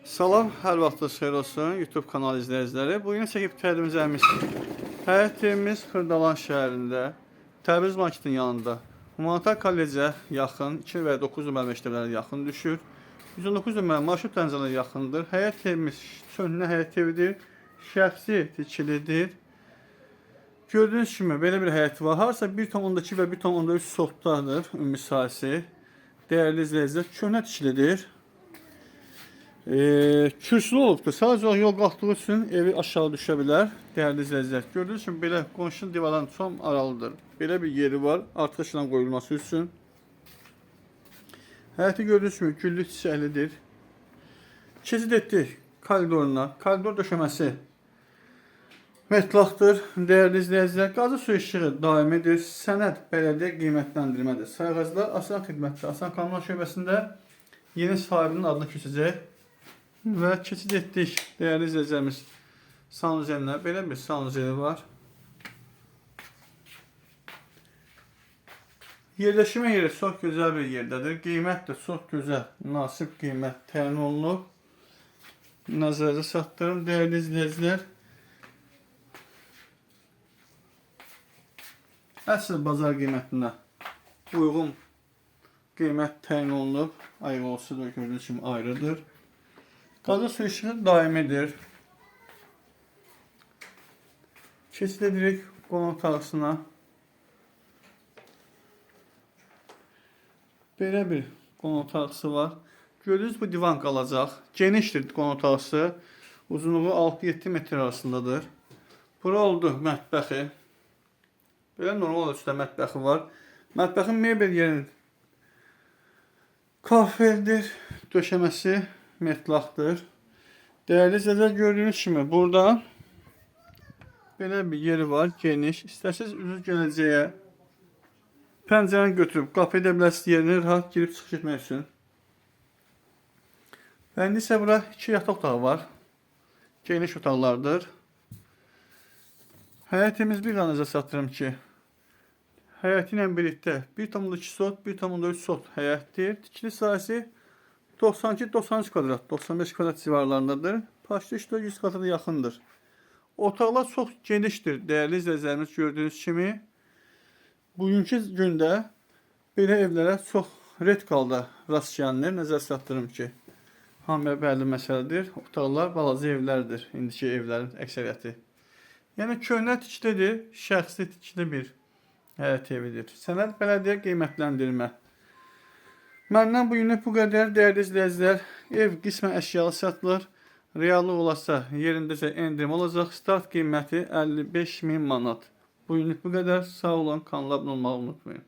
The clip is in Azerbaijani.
Salam, hər vaxtınız xeyir olsun YouTube kanal izləyiciləri. Bu gün çəkib təqdimimiz həyət evimiz Xırdalan şəhərində, Təbriz marketin yanında, Humanitar kollecə yaxın, 2 və 9 nömrəli məktəblərə yaxın düşür. 119 nömrəli marşrut dənizələrə yaxındır. Həyət evimiz köhnə həyət evidir, şəxsi tikilidir. Gördüyünüz kimi belə bir həyət var. Harasa 1,2 və 1,3 sotdadır ümumi sahəsi. Dəyərli izləyicilər, köhnə tikilidir. Kürsülü olubdur. Sadəcə yol qalxdığı üçün evi aşağı düşə bilər. Dəyərli izləyicilər, gördüyünüz kimi belə qonşunun divardan tam aralıdır. Belə bir yeri var artıqla qoyulması üçün. Həyəti gördüyünüz kimi güllü çiçəklidir. Keçid etdik koridoruna. Koridor döşəməsi metlaqdır. Dəyərli izləyicilər, qazı su işığı daimidir. Sənəd bələdiyyə qiymətləndirmədir. Sayğaclar Asan xidmətdə, Asan Kommunal şöbəsində yeni sahibinin adını keçəcək. Və keçid etdik. Dəyərli izləyicilərimiz, sanuzellər. Belə bir sanuzeli var. Yerləşmə yeri çox gözəl bir yerdədir. Qiymət də çox gözəl, münasib qiymət təyin olunub. Nəzərinizə çatdırım, dəyərli izləyicilər. Əsl bazar qiymətinə uyğun qiymət təyin olunub. Ayıq olsa da gördüyünüz kimi ayrıdır. Qazı su işığı daimidir. Keçid edirik qonaq otağısına. Belə bir qonaq otağısı var. Gördüyünüz bu divan qalacaq. Genişdir qonaq otağısı. Uzunluğu 6-7 metr arasındadır. Bura oldu mətbəxi. Belə normal ölçüdə mətbəxi var. Mətbəxin mebel yerinin kahveldir. Döşəməsi metlaqdır. Dəyərli izləyicilər, gördüyünüz kimi burada belə bir yeri var, geniş. İstərsiniz üzür gələcəyə pəncərəni götürüb qapı edə bilərsiniz, yerinə rahat girib çıxış etmək üçün. Və indi isə bura 2 yataq otağı var. Geniş otaqlardır. Həyətimiz bir qanaca çatdırım ki, həyəti ilə birlikdə 1,2 sot, 1,3 sot həyətdir. Tikili sahəsi 92-93 kvadrat, 95 kvadrat civarlarındadır. Paşlı işlə 100 kvadrata yaxındır. Otaqlar çox genişdir. Dəyərli izləyicilərimiz, gördüyünüz kimi bugünkü gündə belə evlərə çox red qalda rast gəlinir. Nəzər çatdırım ki, hamıya bəlli məsələdir. Otaqlar balaca evlərdir, indiki evlərin əksəriyyəti. Yəni köhnə tikilidir, şəxsi tikili bir həyət evidir. Sənəd bələdiyyə qiymətləndirmə. Məndən bu günlük bu qədər, dəyərli izləyicilər. Ev qismən əşyalı satılır. Reallıq olarsa yerindəcə endirim olacaq. Start qiyməti 55.000 manat. Bu günlük bu qədər. Sağ olun, kanala abunə olmağı unutmayın.